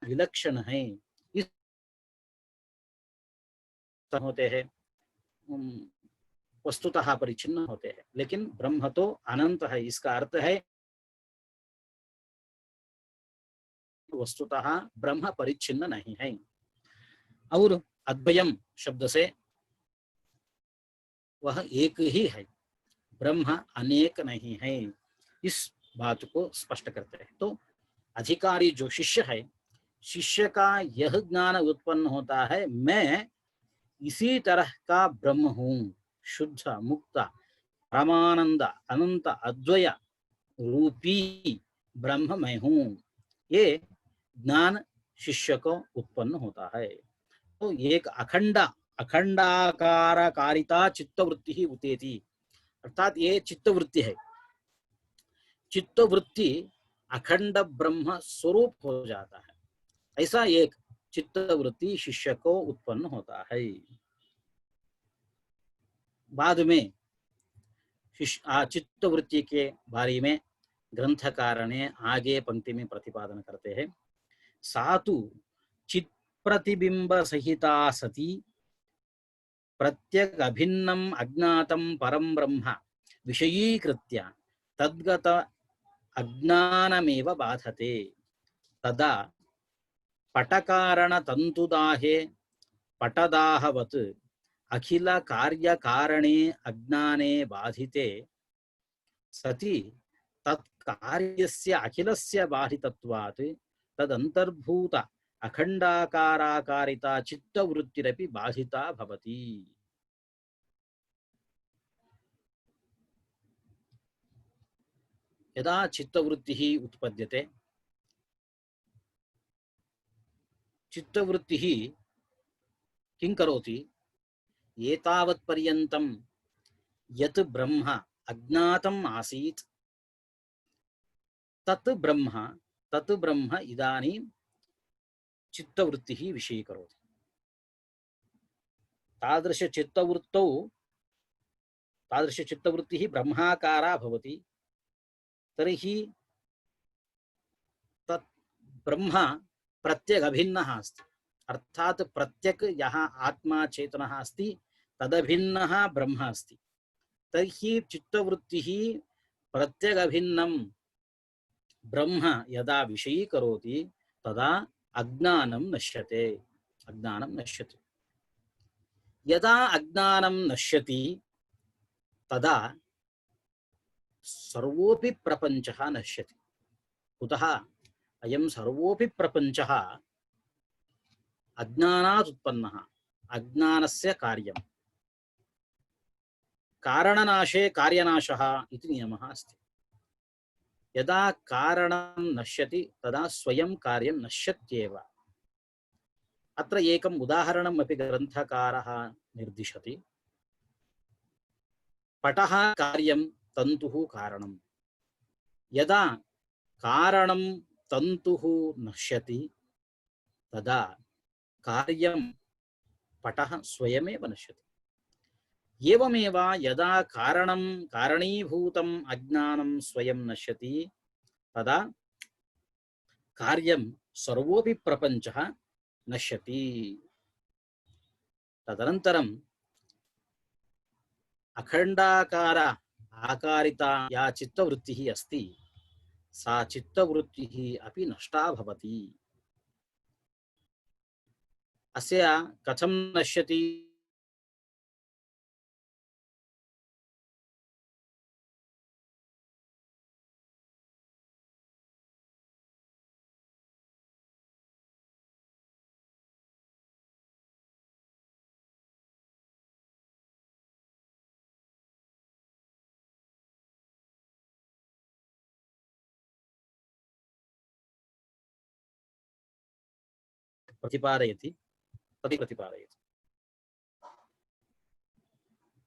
Speaker 1: विलक्षण है। इस होते हैं, वस्तुतः परिचिन्न होते हैं, लेकिन ब्रह्म तो अनंत है। इसका अर्थ है वस्तुतः ब्रह्म परिच्छिन्न नहीं है। और अद्वयम शब्द से वह एक ही है, ब्रह्म अनेक नहीं है, इस बात को स्पष्ट करते हैं। तो अधिकारी जो शिष्य है, शिष्य का यह ज्ञान उत्पन्न होता है, मैं इसी तरह का ब्रह्म हूँ, शुद्ध मुक्त परमानंद अनंत अद्वय रूपी ब्रह्म मैं हूँ। ये ज्ञान शिष्य को उत्पन्न होता है। तो एक अखंडाकार कारिता चित्तवृत्ति ही उतेति, अर्थात ये चित्तवृत्ति है। चित्तवृत्ति अखंड ब्रह्म स्वरूप हो जाता है, ऐसा एक चित्तवृत्ति शिष्य को उत्पन्न होता है। बाद में चित्तवृत्ति के बारे में ग्रंथकार ने आगे पंक्ति में प्रतिपादन करते हैं। सातु चित् प्रतिबिंब सहिता सती प्रत्यग अभिन्नम अज्ञातम परम ब्रह्म विषयीकृत्य तद्गत अज्ञानमेव बाधते तदा पटकारण तंतुदाहे पटदाहवत् अखिल कार्य कारणे अज्ञाने बाधिते सति तत्कार्यस्य अखिलस्य बाधितत्वात् तदंतर्भूत अखंडाकाराकारिता चित्तवृत्तिरपि बाधिता भवति। यदा चित्तवृत्तिः उत्पद्यते, चित्तवृत्तिः किं करोति? एतावत्पर्यन्तं यत् ब्रह्म अज्ञातम् आसीत् तत् ब्रह्म इदानीं चित्तवृत्तिः विषयीकरोति। तादृशचित्तवृत्तिः ब्रह्माकारा भवति। तर्हि तत् ब्रह्म प्रत्यग अभिन्नः अस्ति, अर्थात प्रत्यक यहाँ आत्मा चेतनः अस्ति, तदभिन्नः ब्रह्म अस्ति। तर्हि चित्तवृत्तिः प्रत्यग अभिन्नं ब्रह्म यदा विषयीकरोति तदा अज्ञानं नश्यते, अज्ञानं नश्यति। यदा अज्ञानं नश्यति तदा सर्वोऽपि प्रपञ्चः नश्यति। कुतः? अयं सर्वोऽपि प्रपञ्चः अज्ञानात् उत्पन्नः, अज्ञानस्य कार्यम्। कारणनाशे कार्यनाशः इति नियमः अस्ति। यदा कारणं नश्यति तदा स्वयं कार्यं नश्यत्येव। अत्र एकम् उदाहरणम् अपि ग्रन्थकारः निर्दिशति। पटः कार्यं, तन्तुः कारणम्। यदा कारणं तन्तुः नश्यति तदा कार्यं पटः स्वयमेव नश्यति। एवमेव यदा कारणं कारणीभूतम् अज्ञानं स्वयं नश्यति तदा कार्यं सर्वोऽपि प्रपञ्चः नश्यति। तदनन्तरम् अखण्डाकार आकारिता या चित्तवृत्तिः अस्ति सा चित्तवृत्तिः अपि नष्टा भवति। अस्य कथं नश्यति? प्रतिपादयति, तभी प्रतिपादयति।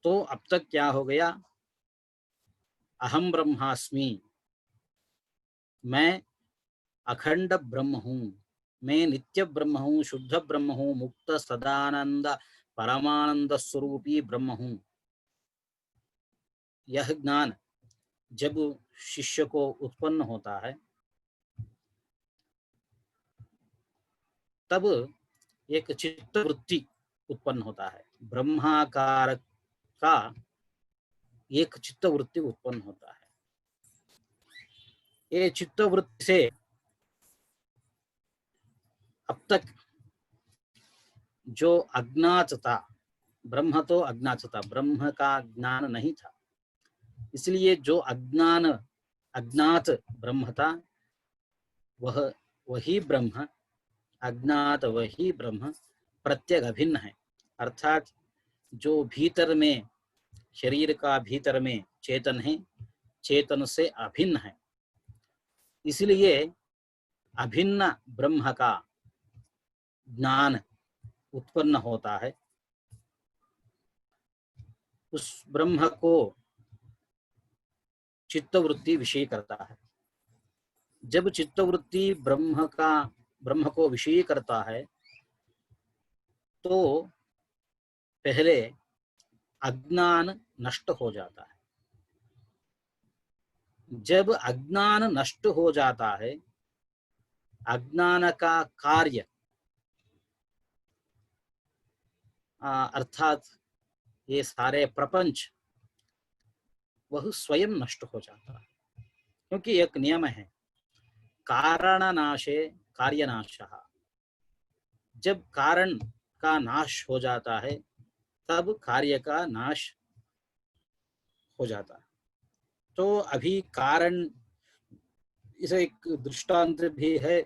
Speaker 1: तो अब तक क्या हो गया? अहम ब्रह्मास्मि, मैं अखंड ब्रह्म हूँ, मैं नित्य ब्रह्म हूँ, शुद्ध ब्रह्म हूँ, मुक्त सदानंद परमानंद स्वरूपी ब्रह्म हूँ। यह ज्ञान जब शिष्य को उत्पन्न होता है तब एक चित्तवृत्ति उत्पन्न होता है। ब्रह्माकार का एक चित्तवृत्ति उत्पन्न होता है। ये चित्तवृत्ति से अब तक जो अज्ञात था, ब्रह्म तो अज्ञात था, ब्रह्म का ज्ञान नहीं था, इसलिए जो अज्ञात ब्रह्म था वही ब्रह्म, अज्ञात वही ब्रह्म प्रत्येक अभिन्न है। अर्थात जो भीतर में, शरीर का भीतर में चेतन है, चेतन से अभिन्न है, इसलिए अभिन्न ब्रह्म का ज्ञान उत्पन्न होता है। उस ब्रह्म को चित्तवृत्ति विषय करता है। जब चित्तवृत्ति ब्रह्म को विषय करता है तो पहले अज्ञान नष्ट हो जाता है। जब अज्ञान नष्ट हो जाता है, अज्ञान का कार्य अर्थात ये सारे प्रपंच वह स्वयं नष्ट हो जाता है। क्योंकि एक नियम है, कारण नाशे कार्यनाशः। जब कारण का नाश हो जाता है तब कार्य का नाश हो जाता है। तो अभी कारण, इसे एक दृष्टांत भी है,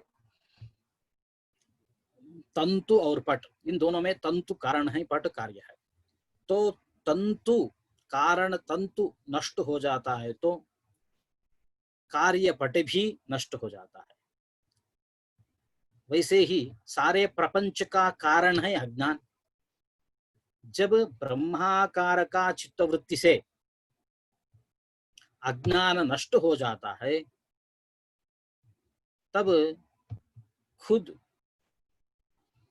Speaker 1: तंतु और पट, इन दोनों में तंतु कारण है, पट कार्य है। तो तंतु कारण, तंतु नष्ट हो जाता है तो कार्य पट भी नष्ट हो जाता है। वैसे ही सारे प्रपंच का कारण है अज्ञान। जब ब्रह्माकार का चित्तवृत्ति से अज्ञान नष्ट हो जाता है तब खुद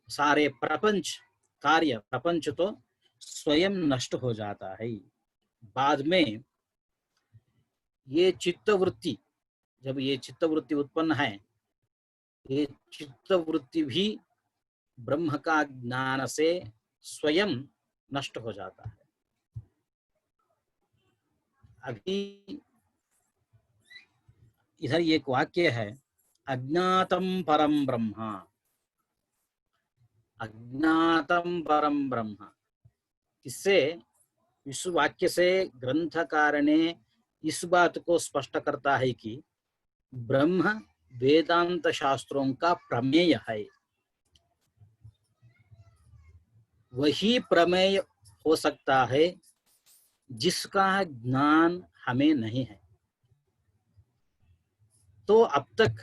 Speaker 1: सारे प्रपंच कार्य, प्रपंच तो स्वयं नष्ट हो जाता है। बाद में ये चित्तवृत्ति, जब ये चित्तवृत्ति उत्पन्न है, ये चित्तवृत्ति भी ब्रह्म का ज्ञान से स्वयं नष्ट हो जाता है। अभी इधर एक वाक्य है, अज्ञातं परम ब्रह्म, अज्ञातं परम ब्रह्म। इससे, इस वाक्य से ग्रंथकार ने इस बात को स्पष्ट करता है कि ब्रह्म वेदांत शास्त्रों का प्रमेय है। वही प्रमेय हो सकता है जिसका ज्ञान हमें नहीं है। तो अब तक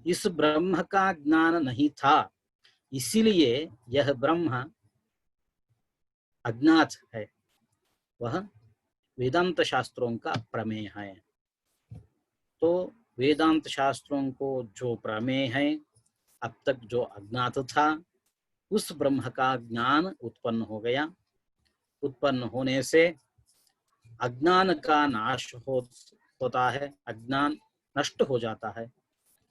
Speaker 1: इस ब्रह्म का ज्ञान नहीं था, इसीलिए यह ब्रह्म अज्ञात है। वह वेदांत शास्त्रों का प्रमेय है। तो वेदांत शास्त्रों को जो प्रमेय है, अब तक जो अज्ञात था, उस ब्रह्म का ज्ञान उत्पन्न हो गया। उत्पन्न होने से अज्ञान का नाश होता है, अज्ञान नष्ट हो जाता है।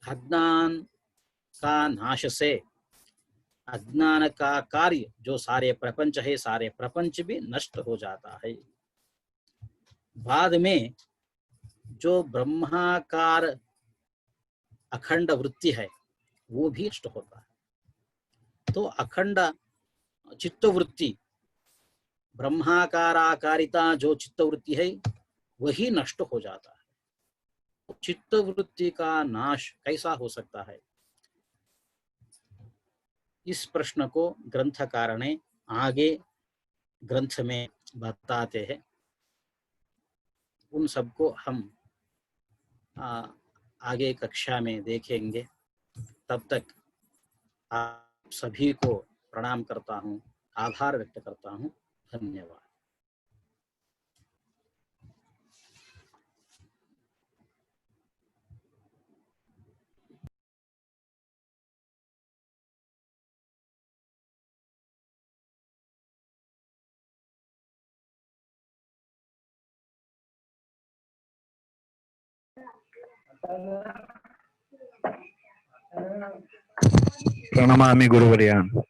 Speaker 1: अज्ञान का नाश से अज्ञान का कार्य जो सारे प्रपंच है, सारे प्रपंच भी नष्ट हो जाता है। बाद में जो ब्रह्माकार अखंड वृत्ति है वो भी नष्ट होता है। तो अखंड चित्त वृत्ति, ब्रह्माकाराकारिता जो चित्त वृत्ति है वही नष्ट हो जाता है। चित्त वृत्ति का नाश कैसा हो सकता है? इस प्रश्न को ग्रंथकार ने आगे ग्रंथ में बताते हैं। उन सबको हम आगे कक्षा में देखेंगे। तब तक आप सभी को प्रणाम करता हूँ, आभार व्यक्त करता हूँ। धन्यवाद।
Speaker 2: प्रणमामि गुरुवर्य।